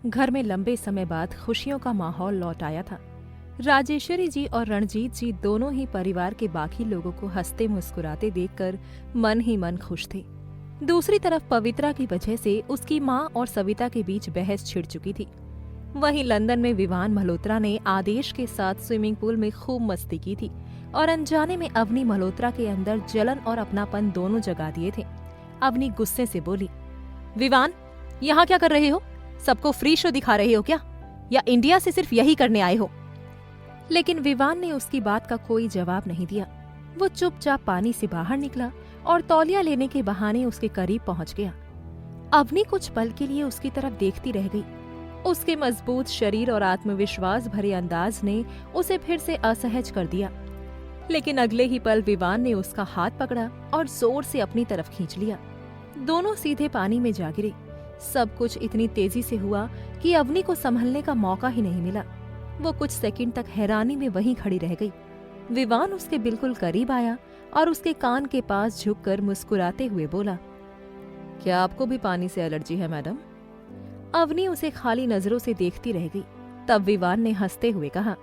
घर में लंबे समय बाद खुशियों का माहौल लौट आया था। राजेश्वरी जी और रणजीत जी दोनों ही परिवार के बाकी लोगों को हंसते मुस्कुराते देखकर मन ही मन खुश थे। दूसरी तरफ पवित्रा की वजह से उसकी माँ और सविता के बीच बहस छिड़ चुकी थी। वहीं लंदन में विवान मल्होत्रा ने आदेश के साथ स्विमिंग पूल में खूब मस्ती की थी और अनजाने में अवनी मल्होत्रा के अंदर जलन और अपनापन दोनों जगा दिए थे। अवनी गुस्से से बोली, विवान, यहाँ क्या कर रहे हो? सबको फ्री शो दिखा रहे हो क्या? या इंडिया से सिर्फ यही करने आए हो? लेकिन विवान ने उसकी बात का कोई जवाब नहीं दिया। वो चुपचाप पानी से बाहर निकला और तौलिया लेने के बहाने उसके करीब पहुंच गया। अवनी कुछ पल के लिए उसकी तरफ देखती रह गई। उसके मजबूत शरीर और आत्मविश्वास भरे अंदाज ने उसे फिर से असहज कर दिया। लेकिन अगले ही पल विवान ने उसका हाथ पकड़ा और जोर से अपनी तरफ खींच लिया। दोनों सीधे पानी में जा गिरे। सब कुछ इतनी तेजी से हुआ कि अवनी को संभलने का मौका ही नहीं मिला। वो कुछ सेकंड तक हैरानी में वहीं खड़ी रह गई। विवान उसके बिल्कुल करीब आया और उसके कान के पास झुककर मुस्कुराते हुए बोला, क्या आपको भी पानी से एलर्जी है मैडम? अवनी उसे खाली नजरों से देखती रह गई। तब विवान ने हंसते हुए कहा,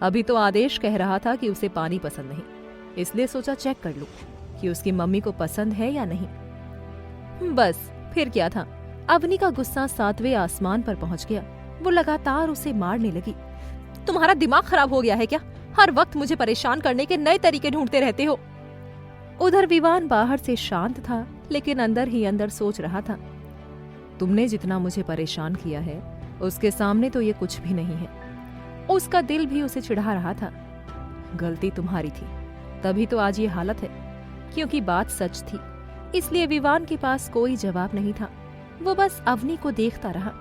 अभी तो आदेश कह रहा था कि उसे पानी पसंद नहीं, इसलिए सोचा चेक कर लूं कि उसकी मम्मी को पसंद है या नहीं। बस फिर क्या था। अवनी का गुस्सा 7वें आसमान पर पहुंच गया। वो लगातार उसे मारने लगी। तुम्हारा दिमाग खराब हो गया है क्या? हर वक्त मुझे परेशान करने के नए तरीके ढूंढते रहते हो। उधर विवान बाहर से शांत था, लेकिन अंदर ही अंदर सोच रहा था, तुमने जितना मुझे परेशान किया है उसके सामने तो ये कुछ भी नहीं है। उसका दिल भी उसे चिढ़ा रहा था। गलती तुम्हारी थी, तभी तो आज ये हालत है। क्योंकि बात सच थी, इसलिए विवान के पास कोई जवाब नहीं था। वो बस अवनी को देखता रहा।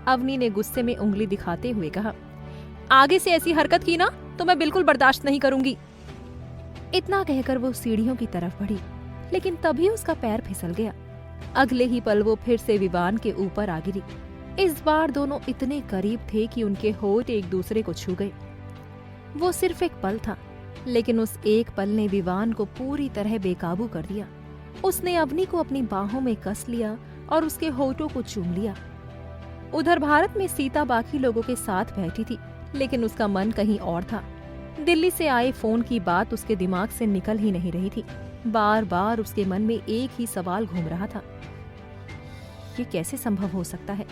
अवनी ने गुस्से में उंगली दिखाते हुए कहा, आगे से ऐसी हरकत की ना तो मैं बिल्कुल बर्दाश्त नहीं करूंगी। इतना कहकर वो सीढ़ियों की तरफ बढ़ी, लेकिन तभी उसका पैर फिसल गया। अगले ही पल वो फिर से विवान के ऊपर आ गिरी। इस बार दोनों इतने करीब थे कि उनके होंठ एक दूसरे को छू गए। वो सिर्फ एक पल था, लेकिन उस एक पल ने विवान को पूरी तरह बेकाबू कर दिया। उसने अवनी को अपनी बाहों में कस लिया और उसके होठों को चूम लिया। उधर भारत में सीता बाकी लोगों के साथ बैठी थी, लेकिन उसका मन कहीं और था। दिल्ली से आए फोन की बात उसके दिमाग से निकल ही नहीं रही थी। बार बार उसके मन में एक ही सवाल घूम रहा था, ये कैसे संभव हो सकता है?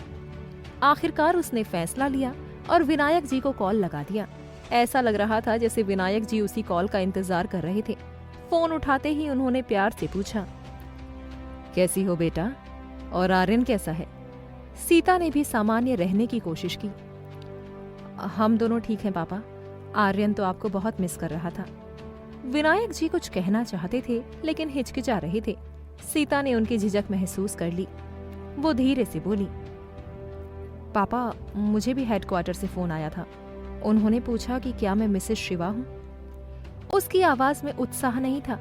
आखिरकार उसने फैसला लिया और विनायक जी को कॉल लगा दिया। ऐसा लग रहा था जैसे विनायक जी उसी कॉल का इंतजार कर रहे थे। फोन उठाते ही उन्होंने प्यार से पूछा, कैसी हो बेटा? और आर्यन कैसा है? सीता ने भी सामान्य रहने की कोशिश की। हम दोनों ठीक हैं पापा, आर्यन तो आपको बहुत मिस कर रहा था। विनायक जी कुछ कहना चाहते थे, लेकिन हिचकिचा रहे थे। सीता ने उनकी झिझक महसूस कर ली। वो धीरे से बोली, पापा, मुझे भी हेडक्वार्टर से फोन आया था। उन्होंने पूछा कि क्या मैं मिसेस शिवा हूँ। उसकी आवाज में उत्साह नहीं था।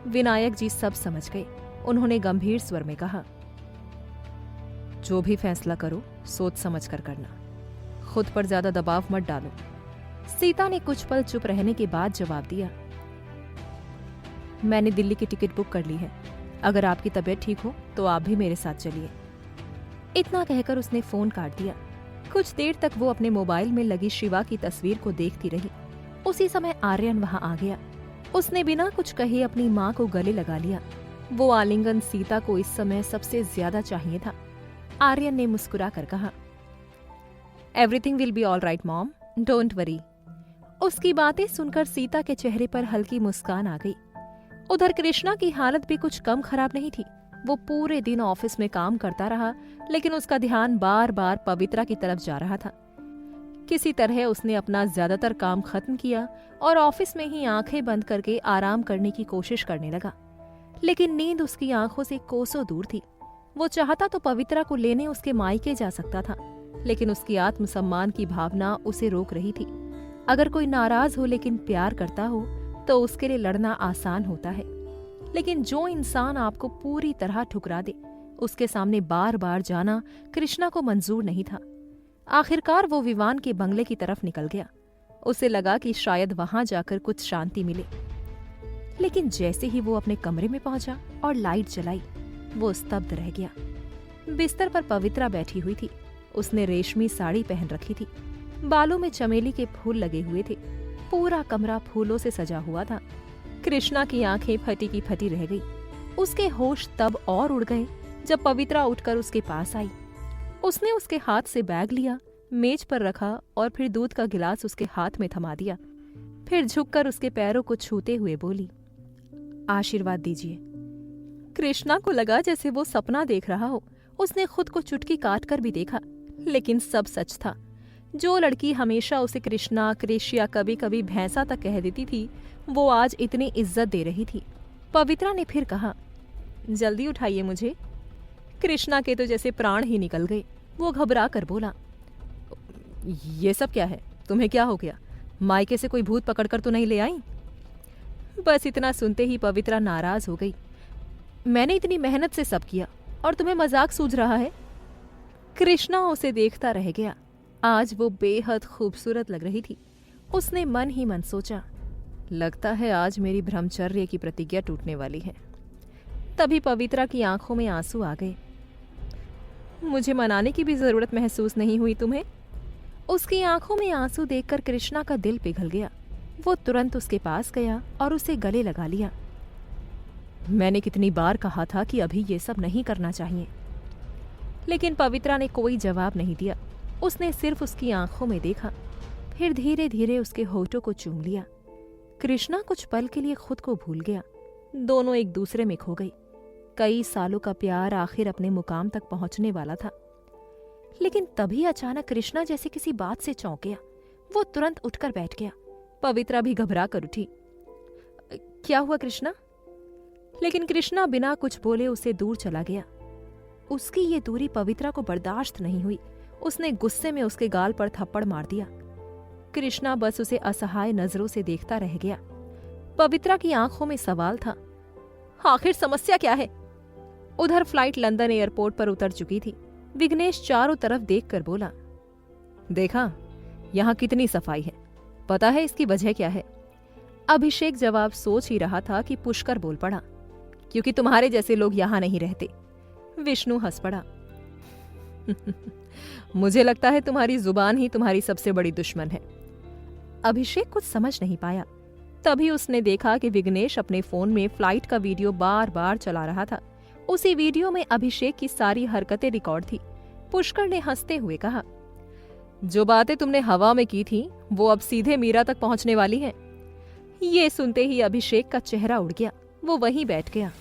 विनायक जी सब समझ गए। उन्होंने गंभीर स्वर में कहा, जो भी फैसला करो सोच समझ कर करना, खुद पर ज्यादा दबाव मत डालो। सीता ने कुछ पल चुप रहने के बाद जवाब दिया, मैंने दिल्ली की टिकट बुक कर ली है। अगर आपकी तबीयत ठीक हो तो आप भी मेरे साथ चलिए। इतना कहकर उसने फोन काट दिया। कुछ देर तक वो अपने मोबाइल में लगी शिवा की तस्वीर को देखती रही। उसी समय आर्यन वहां आ गया। उसने बिना कुछ कहे अपनी माँ को गले लगा लिया। वो आलिंगन सीता को इस समय सबसे ज्यादा चाहिए था। आर्यन ने मुस्कुराकर कहा, everything will be all right mom, don't worry. उसकी बातें सुनकर सीता के चेहरे पर हल्की मुस्कान आ गई। उधर कृष्णा की हालत भी कुछ कम खराब नहीं थी। वो पूरे दिन ऑफिस में काम करता रहा, लेकिन उसका ध्यान बार बार पवित्रा की तरफ जा रहा था। किसी तरह उसने अपना ज्यादातर काम खत्म किया और ऑफिस में ही आंखें बंद करके आराम करने की कोशिश करने लगा। लेकिन नींद उसकी आंखों से कोसों दूर थी। वो चाहता तो पवित्रा को लेने उसके मायके जा सकता था, लेकिन उसकी आत्मसम्मान की भावना उसे रोक रही थी। अगर कोई नाराज हो लेकिन प्यार करता हो तो उसके लिए लड़ना आसान होता है, लेकिन जो इंसान आपको पूरी तरह ठुकरा दे उसके सामने बार बार जाना कृष्णा को मंजूर नहीं था। आखिरकार वो विवान के बंगले की तरफ निकल गया। उसे लगा कि शायद वहां जाकर कुछ शांति मिले, लेकिन जैसे ही वो अपने कमरे में पहुंचा और लाइट जलाई, वो स्तब्ध रह गया। बिस्तर पर पवित्रा बैठी हुई थी। उसने रेशमी साड़ी पहन रखी थी। बालों में चमेली के फूल लगे हुए थे। पूरा कमरा फूलों से सजा हुआ था। कृष्णा की आंखें फटी की फटी रह गई। उसके होश तब और उड़ गए जब पवित्रा उठकर उसके पास आई। उसने उसके हाथ से बैग लिया, मेज पर रखा और फिर दूध का गिलास उसके हाथ में थमा दिया। फिर झुककर उसके पैरों को छूते हुए बोली, आशीर्वाद दीजिए। कृष्णा को लगा जैसे वो सपना देख रहा हो। उसने खुद को चुटकी काट कर भी देखा, लेकिन सब सच था। जो लड़की हमेशा उसे कृष्णा, कृष या कभी कभी भैंसा तक कह देती थी, वो आज इतनी इज्जत दे रही थी। पवित्रा ने फिर कहा, जल्दी उठाइए मुझे। कृष्णा के तो जैसे प्राण ही निकल गए। वो घबरा कर बोला, ये सब क्या है? तुम्हें क्या हो गया? मायके से कोई भूत पकड़कर तो नहीं ले आई? बस इतना सुनते ही पवित्रा नाराज हो गई। मैंने इतनी मेहनत से सब किया और तुम्हें मजाक सूझ रहा है? कृष्णा उसे देखता रह गया। आज वो बेहद खूबसूरत लग रही थी। उसने मन ही मन सोचा, लगता है आज मेरी ब्रह्मचर्य की प्रतिज्ञा टूटने वाली है। तभी पवित्रा की आंखों में आंसू आ गए। मुझे मनाने की भी जरूरत महसूस नहीं हुई तुम्हें? उसकी आंखों में आंसू देखकर कृष्णा का दिल पिघल गया। वो तुरंत उसके पास गया और उसे गले लगा लिया। मैंने कितनी बार कहा था कि अभी ये सब नहीं करना चाहिए। लेकिन पवित्रा ने कोई जवाब नहीं दिया। उसने सिर्फ उसकी आंखों में देखा, फिर धीरे धीरे उसके होठों को चूम लिया। कृष्णा कुछ पल के लिए खुद को भूल गया। दोनों एक दूसरे में खो गई। कई सालों का प्यार आखिर अपने मुकाम तक पहुंचने वाला था। लेकिन तभी अचानक कृष्णा जैसे किसी बात से चौंक गया। वो तुरंत उठकर बैठ गया। पवित्रा भी घबरा कर उठी। क्या हुआ कृष्णा? लेकिन कृष्णा बिना कुछ बोले उसे दूर चला गया। उसकी ये दूरी पवित्रा को बर्दाश्त नहीं हुई। उसने गुस्से में उसके गाल पर थप्पड़ मार दिया। कृष्णा बस उसे असहाय नजरों से देखता रह गया। पवित्रा की आंखों में सवाल था, आखिर समस्या क्या है? उधर फ्लाइट लंदन एयरपोर्ट पर उतर चुकी थी। विघ्नेश चारों तरफ देखकर बोला, देखा यहाँ कितनी सफाई है, पता है इसकी वजह क्या है? अभिषेक जवाब सोच ही रहा था कि पुष्कर बोल पड़ा, क्योंकि तुम्हारे जैसे लोग यहाँ नहीं रहते। विष्णु हंस पड़ा। मुझे लगता है तुम्हारी जुबान ही तुम्हारी सबसे बड़ी दुश्मन है। अभिषेक कुछ समझ नहीं पाया। तभी उसने देखा कि विघ्नेश अपने फोन में फ्लाइट का वीडियो बार बार चला रहा था। उसी वीडियो में अभिषेक की सारी हरकतें रिकॉर्ड थी। पुष्कर ने हंसते हुए कहा, जो बातें तुमने हवा में की थी वो अब सीधे मीरा तक पहुंचने वाली हैं। ये सुनते ही अभिषेक का चेहरा उड़ गया। वो वहीं बैठ गया।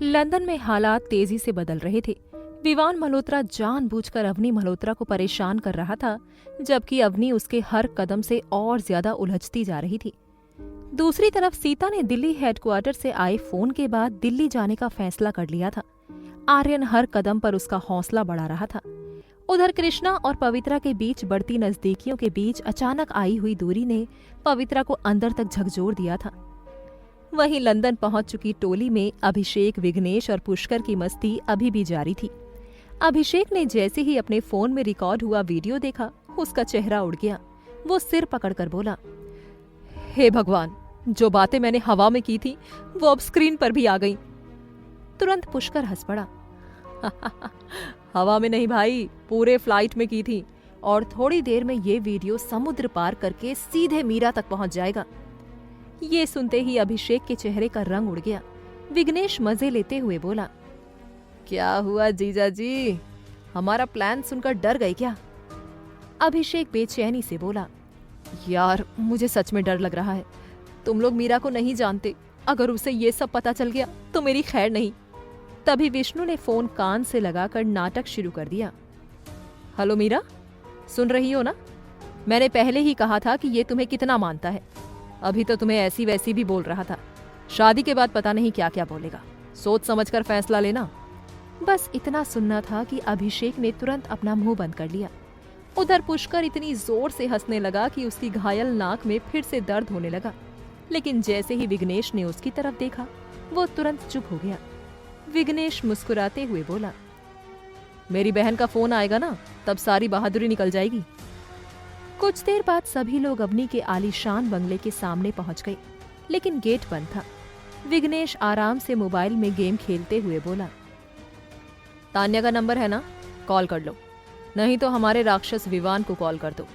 लंदन में हालात तेजी से बदल रहे थे। विवान मल्होत्रा जानबूझकर अवनी मल्होत्रा को परेशान कर रहा था, जबकि अवनी उसके हर कदम से और ज्यादा उलझती जा रही थी। दूसरी तरफ सीता ने दिल्ली हेडक्वार्टर से आए फोन के बाद दिल्ली जाने का फैसला कर लिया था। आर्यन हर कदम पर उसका हौसला बढ़ा रहा था। उधर कृष्णा और पवित्रा के बीच बढ़ती नजदीकियों के बीच अचानक आई हुई दूरी ने पवित्रा को अंदर तक झकझोर दिया था। वहीं लंदन पहुंच चुकी टोली में अभिषेक, विघ्नेश और पुष्कर की मस्ती अभी भी जारी थी। अभिषेक ने जैसे ही अपने फोन में रिकॉर्ड हुआ वीडियो देखा, उसका चेहरा उड़ गया। वो सिर पकड़कर बोला, हे भगवान, जो बातें मैंने हवा में की थी वो अब स्क्रीन पर भी आ गईं। तुरंत पुष्कर हंस पड़ा। हवा में नहीं भाई, पूरे फ्लाइट में की थी, और थोड़ी देर में ये वीडियो समुद्र पार करके सीधे मीरा तक पहुंच जाएगा। ये सुनते ही अभिषेक के चेहरे का रंग उड़ गया। विघ्नेश मजे लेते हुए बोला, क्या हुआ जीजा जी, हमारा प्लान सुनकर डर गए क्या? अभिषेक बेचैनी से बोला, यार मुझे सच में डर लग रहा है। तुम लोग मीरा को नहीं जानते, अगर उसे ये सब पता चल गया तो मेरी खैर नहीं। तभी विष्णु ने फोन कान से लगाकर नाटक शुरू कर दिया। हेलो मीरा, सुन रही हो ना? मैंने पहले ही कहा था कि ये तुम्हें कितना मानता है। अभी तो तुम्हें ऐसी वैसी भी बोल रहा था। शादी के बाद पता नहीं क्या क्या बोलेगा। सोच समझकर फैसला लेना। बस इतना सुनना था कि अभिषेक ने तुरंत अपना मुंह बंद कर लिया। उधर पुष्कर इतनी जोर से हंसने लगा कि उसकी घायल नाक में फिर से दर्द होने लगा। लेकिन जैसे ही विघ्नेश ने उसकी तरफ देखा, वो तुरंत चुप हो गया। विघ्नेश मुस्कुराते हुए बोला, मेरी बहन का फोन आएगा ना, तब सारी बहादुरी निकल जाएगी। कुछ देर बाद सभी लोग अवनी के आलीशान बंगले के सामने पहुंच गए, लेकिन गेट बंद था। विघ्नेश आराम से मोबाइल में गेम खेलते हुए बोला, तान्या का नंबर है ना, कॉल कर लो, नहीं तो हमारे राक्षस विवान को कॉल कर दो।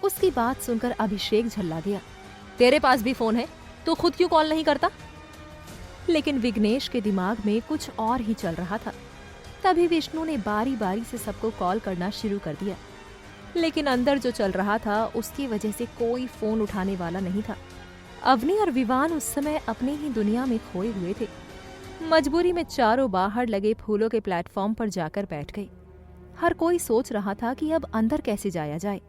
उसकी बात सुनकर अभिषेक झल्ला गया। तेरे पास भी फोन है, तो खुद क्यों कॉल नहीं करता? लेकिन विघ्नेश के दिमाग में कुछ और ही चल रहा था। तभी विष्णु ने बारी बारी से सबको कॉल करना शुरू कर दिया, लेकिन अंदर जो चल रहा था उसकी वजह से कोई फोन उठाने वाला नहीं था। अवनी और विवान उस समय अपनी ही दुनिया में खोए हुए थे। मजबूरी में चारों बाहर लगे फूलों के प्लेटफॉर्म पर जाकर बैठ गए। हर कोई सोच रहा था कि अब अंदर कैसे जाया जाए।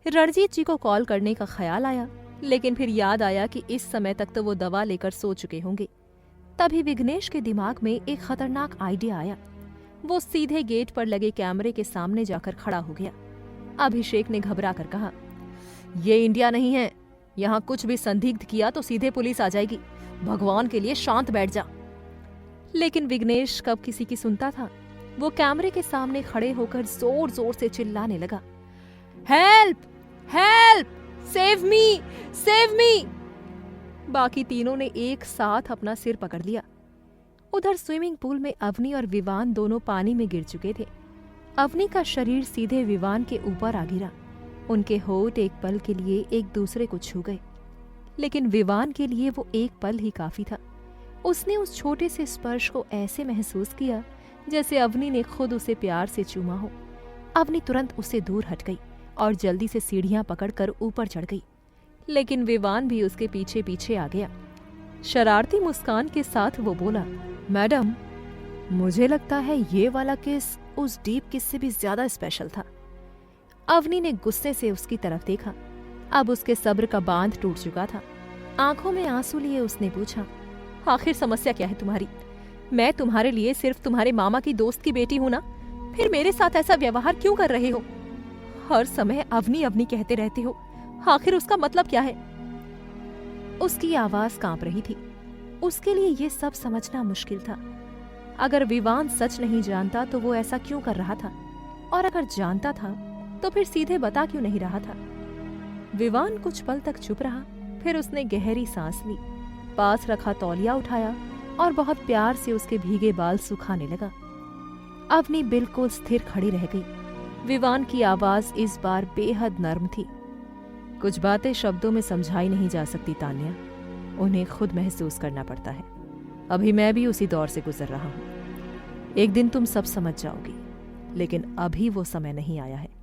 रणजीत जी को कॉल करने का ख्याल आया, लेकिन फिर याद आया कि इस समय तक तो वो दवा लेकर सो चुके होंगे। तभी विघ्नेश के दिमाग में एक खतरनाक आइडिया आया। वो सीधे गेट पर लगे कैमरे के सामने जाकर खड़ा हो गया। अभिषेक ने घबरा कर कहा, ये इंडिया नहीं है, यहाँ कुछ भी संदिग्ध किया तो सीधे पुलिस आ जाएगी, भगवान के लिए शांत बैठ जा। लेकिन विघ्नेश कब किसी की सुनता था। वो कैमरे के सामने खड़े होकर जोर जोर से चिल्लाने लगा, help help, save me save me. बाकी तीनों ने एक साथ अपना सिर पकड़ लिया। उधर स्विमिंग पूल में अवनी और विवान दोनों पानी में गिर चुके थे। अवनी का शरीर सीधे विवान के ऊपर आ गिरा। उनके होंठ एक पल के लिए एक दूसरे को छू गए, लेकिन विवान के लिए वो एक पल ही काफी था। उसने उस छोटे से स्पर्श को ऐसे महसूस किया जैसे अवनी ने खुद उसे प्यार से चूमा हो। अवनी तुरंत उससे दूर हट गई और जल्दी से सीढ़ियां पकड़कर ऊपर चढ़ गई, लेकिन विवान भी उसके पीछे पीछे आ गया। शरारती मुस्कान के साथ वो बोला, मैडम, मुझे लगता है ये वाला केस उस डीप किस से भी ज्यादा स्पेशल था। अवनी ने गुस्से से उसकी तरफ देखा। अब उसके सब्र का बांध टूट चुका था। आंखों में आंसू लिए उसने पूछा, आखिर समस्या क्या है तुम्हारी? मैं तुम्हारे लिए सिर्फ तुम्हारे मामा की दोस्त की बेटी हूं ना, फिर मेरे साथ ऐसा व्यवहार क्यों कर रहे हो? हर समय अवनी अवनी कहते रहते हो, आखिर उसका मतलब क्या है? उसकी आवाज कांप रही थी। उसके लिए ये सब समझना मुश्किल था। अगर विवान सच नहीं जानता तो वो ऐसा क्यों कर रहा था, और अगर जानता था तो फिर सीधे बता क्यों नहीं रहा था? विवान कुछ पल तक चुप रहा, फिर उसने गहरी सांस ली, पास रखा तौलिया उठाया और बहुत प्यार से उसके भीगे बाल सुखाने लगा। अवनी बिल्कुल स्थिर खड़ी रह गई। विवान की आवाज इस बार बेहद नर्म थी। कुछ बातें शब्दों में समझाई नहीं जा सकती तान्या, उन्हें खुद महसूस करना पड़ता है। अभी मैं भी उसी दौर से गुजर रहा हूं। एक दिन तुम सब समझ जाओगी, लेकिन अभी वो समय नहीं आया है।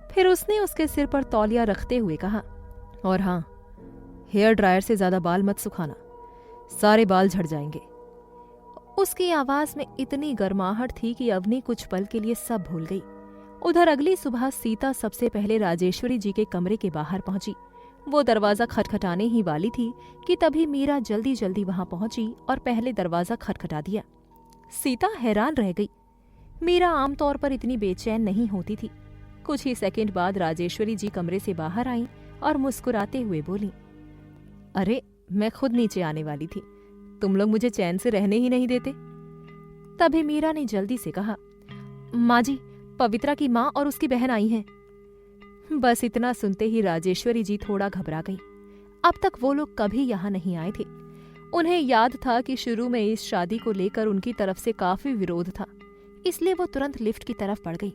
फिर उसने उसके सिर पर तौलिया रखते हुए कहा, और हाँ, हेयर ड्रायर से ज्यादा बाल मत सुखाना, सारे बाल झड़ जाएंगे। उसकी आवाज में इतनी गर्माहट थी कि अवनी कुछ पल के लिए सब भूल गई। उधर अगली सुबह सीता सबसे पहले राजेश्वरी जी के कमरे के बाहर पहुंची। वो दरवाजा खटखटाने ही वाली थी कि तभी मीरा जल्दी जल्दी वहां पहुंची और पहले दरवाजा खटखटा दिया। सीता हैरान रह गई। मीरा आमतौर पर इतनी बेचैन नहीं होती थी। कुछ ही सेकंड बाद राजेश्वरी जी कमरे से बाहर आईं और मुस्कुराते हुए बोली, अरे, मैं खुद नीचे आने वाली थी, तुम लोग मुझे चैन से रहने ही नहीं देते। तभी मीरा ने जल्दी से कहा, माँ जी, पवित्रा की माँ और उसकी बहन आई हैं। बस इतना सुनते ही राजेश्वरी जी थोड़ा घबरा गई। अब तक वो लोग कभी यहाँ नहीं आए थे। उन्हें याद था कि शुरू में इस शादी को लेकर उनकी तरफ से काफी विरोध था, इसलिए वो तुरंत लिफ्ट की तरफ बढ़ गई।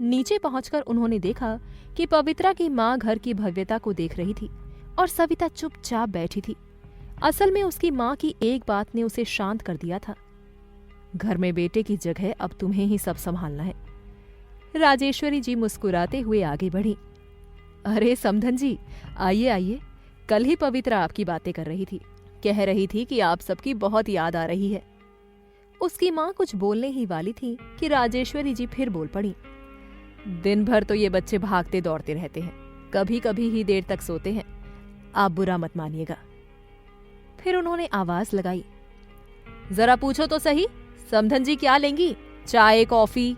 नीचे पहुंचकर उन्होंने देखा कि पवित्रा की माँ घर की भव्यता को देख रही थी और सविता चुपचाप बैठी थी। असल में उसकी माँ की एक बात ने उसे शांत कर दिया था। घर में बेटे की जगह अब तुम्हें ही सब संभालना है। राजेश्वरी जी मुस्कुराते हुए आगे बढ़ी। अरे समधन जी, आइए आइए, कल ही पवित्रा आपकी बातें कर रही थी, कह रही थी कि आप सबकी बहुत याद आ रही है। उसकी माँ कुछ बोलने ही वाली थी कि राजेश्वरी जी फिर बोल पड़ी। दिन भर तो ये बच्चे भागते दौड़ते रहते हैं, कभी कभी ही देर तक सोते हैं, आप बुरा मत मानिएगा। फिर उन्होंने आवाज लगाई, जरा पूछो तो सही, समधन जी क्या लेंगी, चाय कॉफी?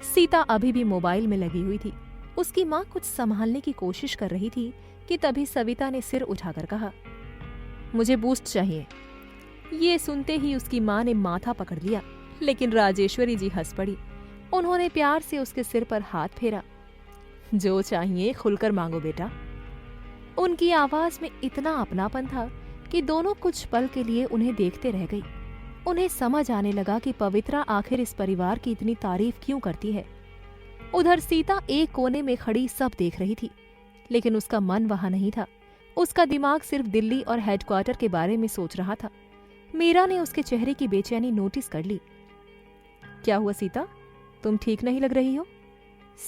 सीता अभी भी मोबाइल में लगी हुई थी। उसकी माँ कुछ संभालने की कोशिश कर रही थी कि तभी सविता ने सिर उठाकर कहा, मुझे बूस्ट चाहिए। ये सुनते ही उसकी माँ ने माथा पकड़ लिया, लेकिन राजेश्वरी जी हंस पड़ी। उन्होंने प्यार से उसके सिर पर हाथ फेरा। जो चाहिए खुलकर मांगो बेटा। उनकी आवाज में इतना अपनापन था कि दोनों कुछ पल के लिए उन्हें देखते रह गई। उन्हें समझ आने लगा कि पवित्रा आखिर इस परिवार की इतनी तारीफ क्यों करती है। उधर सीता एक कोने में खड़ी सब देख रही थी, लेकिन उसका मन वहां नहीं था। उसका दिमाग सिर्फ दिल्ली और हेडक्वार्टर के बारे में सोच रहा था। मीरा ने उसके चेहरे की बेचैनी नोटिस कर ली। क्या हुआ सीता, तुम ठीक नहीं लग रही हो?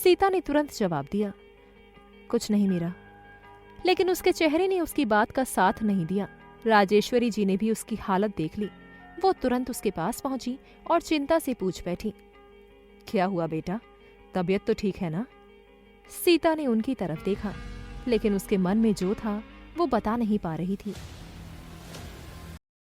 सीता ने तुरंत जवाब दिया, कुछ नहीं मीरा। लेकिन उसके चेहरे ने उसकी बात का साथ नहीं दिया। राजेश्वरी जी ने भी उसकी हालत देख ली। वो तुरंत उसके पास पहुंची और चिंता से पूछ बैठी, क्या हुआ बेटा, तबीयत तो ठीक है ना? सीता ने उनकी तरफ देखा, लेकिन उसके मन में जो था वो बता नहीं पा रही थी।